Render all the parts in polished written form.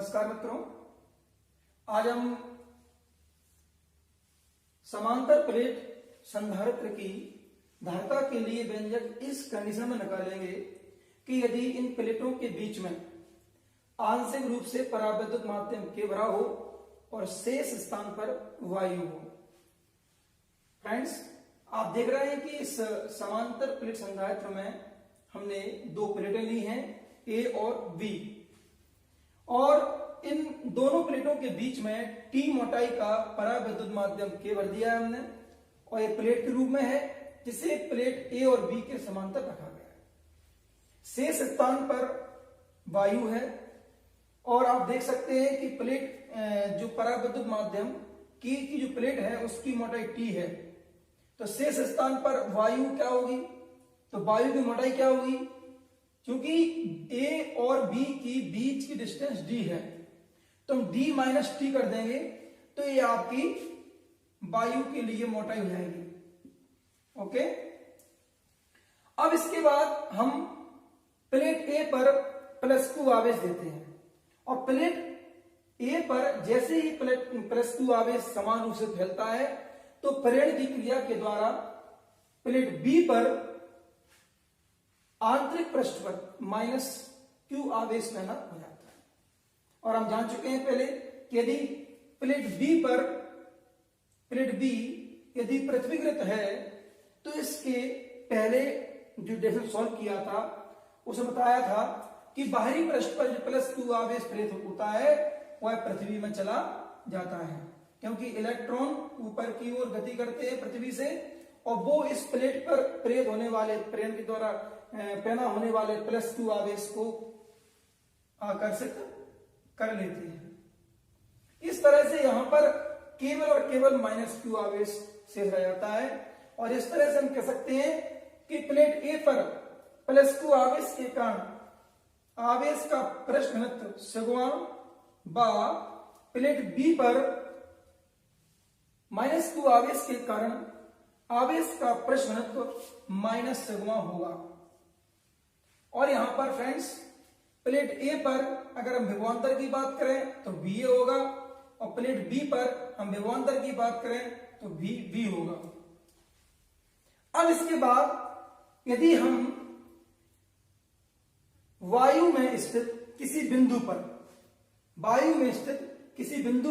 नमस्कार मित्रों, आज हम समांतर प्लेट संधारित्र की धारिता के लिए व्यंजक इस कंडीशन में निकालेंगे कि यदि इन प्लेटों के बीच में आंशिक रूप से परावैद्युत माध्यम के भरा हो और शेष स्थान पर वायु हो। फ्रेंड्स, आप देख रहे हैं कि इस समांतर प्लेट संधारित्र में हमने दो प्लेटें ली हैं, ए और बी, और इन दोनों प्लेटों के बीच में टी मोटाई का परावैद्युत माध्यम के भर दिया है हमने, और ये प्लेट के रूप में है जिसे प्लेट ए और बी के समांतर रखा गया है। शेष स्थान पर वायु है और आप देख सकते हैं कि प्लेट जो परावैद्युत माध्यम की जो प्लेट है उसकी मोटाई टी है, तो शेष स्थान पर वायु क्या होगी, तो वायु की मोटाई क्या होगी, क्योंकि ए और बी की बीच की डिस्टेंस डी है तो हम डी माइनस टी कर देंगे तो ये आपकी वायु के लिए मोटाई हो जाएगी। ओके, अब इसके बाद हम प्लेट ए पर +2 आवेश देते हैं और प्लेट ए पर जैसे ही +2 आवेश समान रूप से फैलता है तो प्रेरण की क्रिया के द्वारा प्लेट बी पर आंतरिक पृष्ठ पर -q आवेश पैदा हो जाता है। और हम जान चुके हैं पहले कि यदि प्लेट बी यदि पृथ्वीकृत है तो इसके पहले जो डेफिनेशन सॉल्व किया था उसे बताया था कि बाहरी पृष्ठ पर जो +2 आवेश प्रेरित होता है वह पृथ्वी में चला जाता है, क्योंकि इलेक्ट्रॉन ऊपर की ओर गति करते हैं पृथ्वी से और वो इस प्लेट पर प्रेरित होने वाले प्रेरण के द्वारा पैदा होने वाले +2 आवेश को आकर्षित कर लेते हैं। इस तरह से यहां पर केवल और केवल -q आवेश शेष रह जाता है और इस तरह से हम कह सकते हैं कि प्लेट ए पर +2 आवेश के कारण आवेश का पृष्ठ घनत्व सिग्मा बा प्लेट बी पर -q आवेश के कारण आवेश का पृष्ठ घनत्व सिग्मा होगा। और यहां पर फ्रेंड्स प्लेट ए पर अगर हम विभवांतर की बात करें तो VA होगा और प्लेट बी पर हम विभवांतर की बात करें तो VB होगा। अब इसके बाद यदि हम वायु में स्थित किसी बिंदु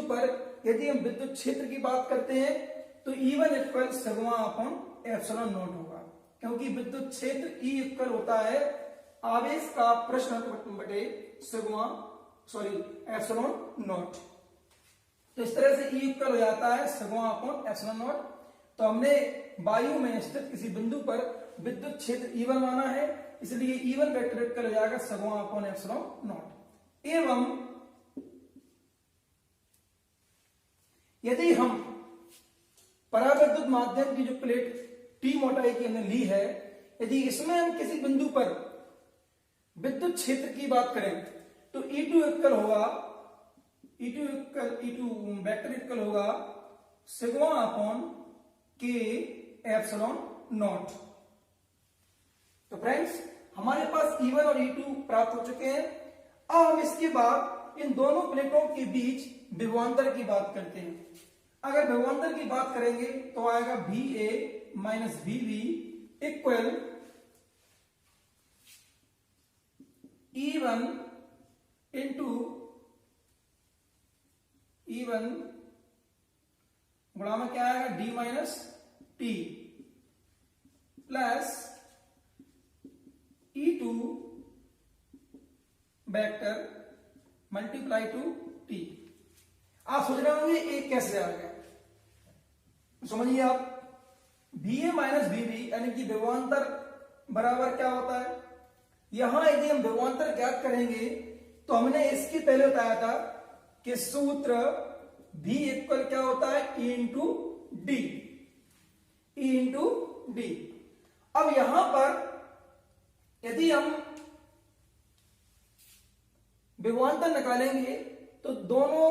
पर यदि हम विद्युत क्षेत्र की बात करते हैं तो E1 equal sigma upon epsilon not होगा, क्योंकि विद्युत क्षेत्र E इक्वल होता है आवेश का पृष्ठ घनत्व बटे एप्सिलॉन नॉट। तो इस तरह से E इक्वल हो जाता है सिग्मा अपॉन एप्सिलॉन नॉट। तो हमने वायु में स्थित किसी बिंदु पर विद्युत क्षेत्र E1 माना है, इसलिए E1 वेक्टर इक्वल हो जाएगा सिग्मा अपॉन एप्सिलॉन नॉट। एवं यदि हम परावैद्युत माध्यम की जो प्लेट टी मोटाई की हमने ली है, यदि इसमें हम किसी बिंदु पर विद्युत क्षेत्र की बात करें तो E2 वेक्टर इक्वल होगा सिग्मा अपॉन के एप्सिलॉन नॉट। तो फ्रेंड्स, हमारे पास E1 और E2 प्राप्त हो चुके हैं। अब हम इसके बाद इन दोनों प्लेटों के बीच विभवांतर की बात करते हैं। अगर विभवांतर की बात करेंगे तो आएगा VA minus VB equal E1 into E1 गुणा में क्या आएगा D minus T plus E2 vector multiply two T। आप सोच रहे होंगे ये कैसे आ गया, समझिए आप, VA माइनस VB यानी कि विभवांतर बराबर क्या होता है। यहां यदि हम विभवांतर ज्ञात करेंगे तो हमने इसके पहले बताया था कि सूत्र V इक्वल क्या होता है E इंटू डी। अब यहां पर यदि हम विभवांतर निकालेंगे तो दोनों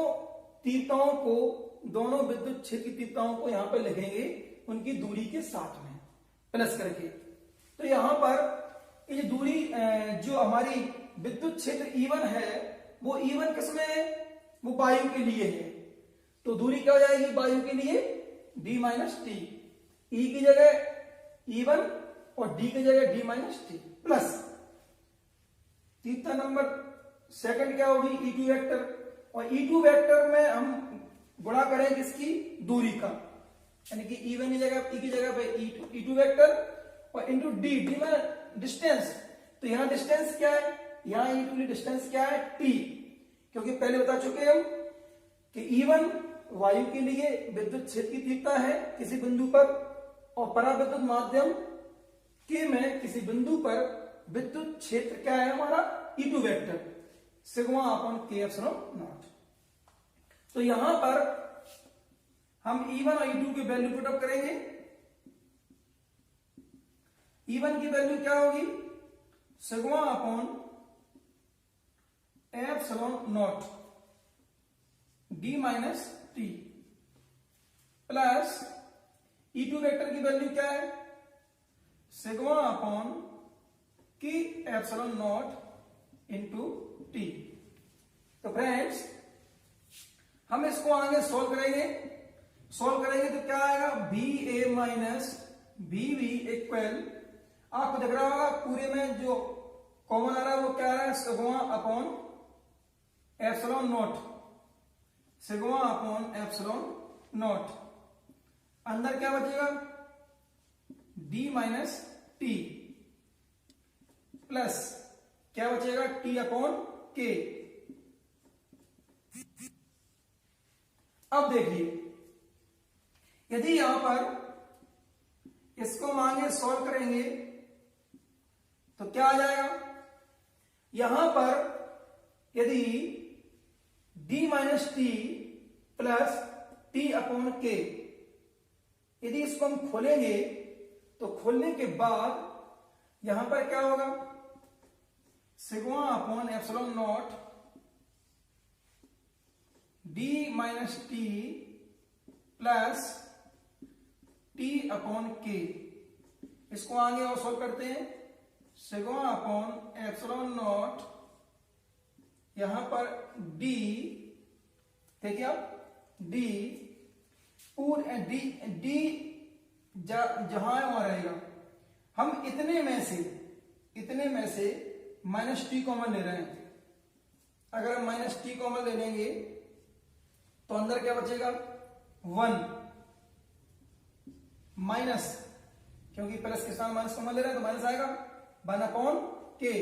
विद्युत क्षेत्र की तीव्रताओं को यहां पर लिखेंगे उनकी दूरी के साथ में प्लस करके। तो यहां पर ये दूरी जो हमारी विद्युत क्षेत्र E1 है वो E1 किसमें है, वो वायु के लिए है, तो दूरी क्या हो जाएगी वायु के लिए d माइनस टी, E की जगह E1 और D की जगह d माइनस टी प्लस तीसरा नंबर सेकंड क्या होगी E2 वेक्टर, और E2 वेक्टर में हम गुणा करें किसकी दूरी का, यानी कि E1 की जगह E की जगह पे E2 वेक्टर और इंटू डी में डिस्टेंस, तो यहां डिस्टेंस क्या है, यहां E2 की डिस्टेंस क्या है T, क्योंकि पहले बता चुके हम कि E1 वायु के लिए विद्युत क्षेत्र की तीव्रता है किसी बिंदु पर, और पराविद्युत माध्यम के में किसी बिंदु पर विद्युत क्षेत्र क्या है हमारा E2 वेक्टर सिग्मा अपॉन के एप्सिलॉन नॉट। तो यहां पर हम E1 और E2 की वैल्यू पुट अप करेंगे। E1 की वैल्यू क्या होगी sigma upon epsilon not d minus T plus E2 vector की वैल्यू क्या है सिग्मा अपॉन की एप्सिलॉन नॉट इंटू टी। तो फ्रेंड्स हम इसको आगे सोल्व करेंगे तो क्या आएगा B A minus B V equal, आपको दिख रहा होगा पूरे में जो कॉमन आ रहा है वो क्या आ रहा है sigma upon epsilon not, sigma upon epsilon not, अंदर क्या बचेगा d माइनस टी प्लस क्या बचेगा t अपॉन के। अब देखिए यदि यहां पर इसको मांगे सॉल्व करेंगे तो क्या आ जाएगा, यहां पर यदि d minus T plus T upon के, यदि इसको हम खोलेंगे तो खोलने के बाद यहां पर क्या होगा sigma upon epsilon not d minus T plus T upon के, इसको आगे और सॉल्व करते हैं सिग्मा अपॉन एप्सिलॉन नॉट, यहां पर d देखिए आप d पूरे d जहां है वहां रहेगा, हम इतने में से माइनस टी कॉमन ले रहे हैं, अगर हम माइनस टी कॉमन ले लेंगे तो अंदर क्या बचेगा 1 माइनस, क्योंकि प्लस के साथ माइनस कॉमन ले रहे हैं तो माइनस आएगा 1 अपॉन के,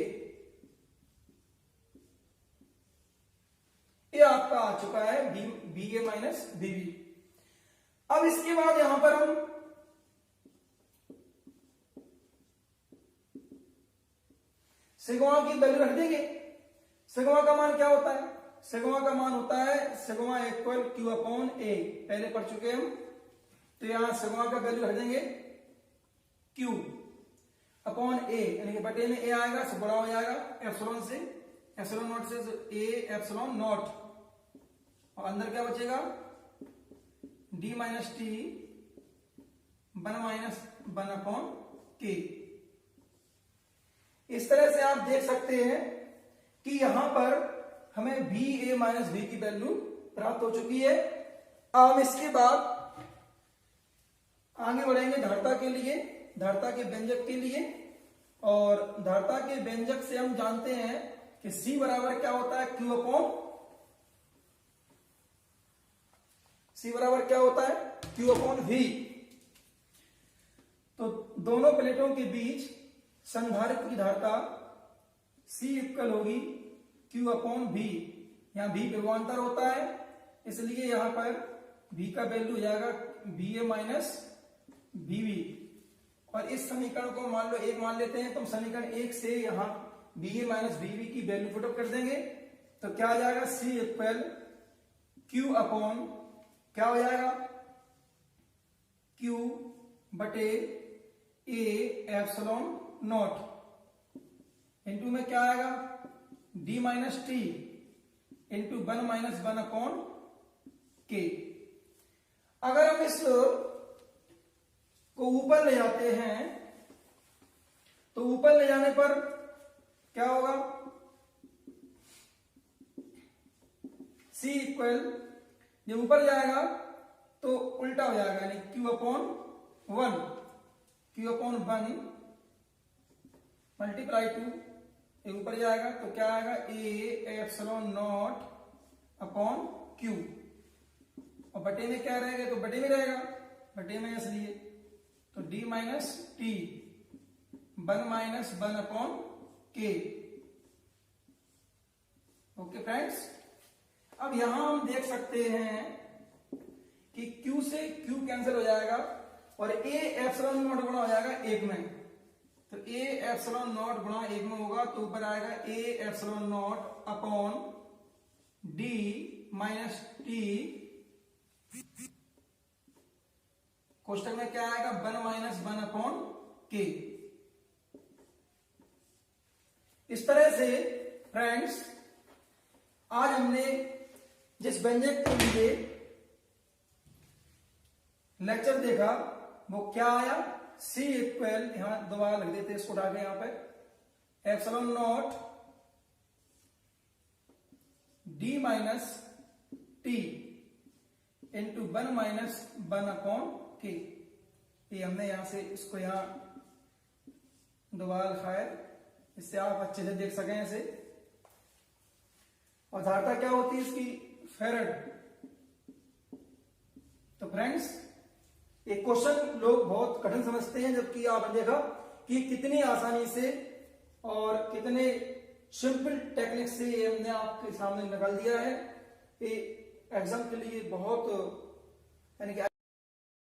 ये आपका आ चुका है B A minus B B. अब इसके बाद यहां पर हम सिग्मा की वैल्यू रख देंगे। सिग्मा का मान क्या होता है, सिग्मा का मान होता है सिग्मा इक्वल क्यू अपॉन ए, पहले पढ़ चुके हम, तो यहां सिग्मा का वैल्यू रख देंगे क्यू अपॉन ए, यानी कि बटे में ए आएगा सब बड़ा हो जाएगा एप्सिलॉन से, एप्सिलॉन नॉट से ए एप्सिलॉन नॉट, और अंदर क्या बचेगा d minus T 1 minus 1 upon के। इस तरह से आप देख सकते हैं कि यहां पर हमें बी ए माइनस बी की वैल्यू प्राप्त हो चुकी है। अब हम इसके बाद आगे बढ़ेंगे धारिता के लिए, धारिता के व्यंजक के लिए, और धारिता के व्यंजक से हम जानते हैं कि C बराबर क्या होता है Q अपॉन, C बराबर क्या होता है Q अपॉन V। तो दोनों प्लेटों के बीच संधारित्र की धारिता C इक्वल होगी Q अपॉन V, यहां V विभवांतर होता है इसलिए यहां पर V का वैल्यू हो जाएगा VA माइनस VB, और इस समीकरण को मान लो 1 मान लेते हैं तो हम समीकरण 1 से यहां VA माइनस VB की वैल्यू पुट अप कर देंगे तो क्या आ जाएगा C इक्वल Q अपॉन क्या हो जाएगा Q बटे A एप्सिलॉन नॉट, इंटू में क्या आएगा d minus T into 1 minus 1 upon के। अगर हम इस को ऊपर ले जाते हैं तो ऊपर ले जाने पर क्या होगा C इक्वल, जब ऊपर जाएगा तो उल्टा हो जाएगा, यानी Q upon 1, Q upon 1 multiply two, ये ऊपर जाएगा तो क्या आएगा, A epsilon not upon Q, और बटे में क्या रहेगा, तो बटे में रहेगा, बटे में इसलिए तो D minus T 1 minus 1 upon K। Okay friends, अब यहां हम देख सकते हैं कि Q से Q कैंसिल हो जाएगा और A एप्सिलॉन नॉट गुणा हो जाएगा 1 में, तो A एप्सिलॉन नॉट गुणा 1 में होगा तो ऊपर आएगा A epsilon not upon D minus T, कोष्टक में क्या आएगा, 1 माइनस 1 अपॉन K। इस तरह से फ्रेंड्स आज हमने जिस व्यंजक के लिए लेक्चर देखा वो क्या आया, C इक्वल, यहां दोबारा लग देते इसको उठा के यहां पे, epsilon not D minus T into 1 minus 1 upon K। ये हमने यहां से इसको यहां दोबारा लिखा है, इससे आप अच्छे से देख सकें इसे। और धारता क्या होती है इसकी, फेरड। तो फ्रेंड्स एक क्वेश्चन लोग बहुत कठिन समझते हैं, जबकि आपने देखा कि कितनी आसानी से और कितने सिंपल टेक्निक से ये हमने आपके सामने निकाल दिया है। ये एग्जाम के लिए बहुत यानी कि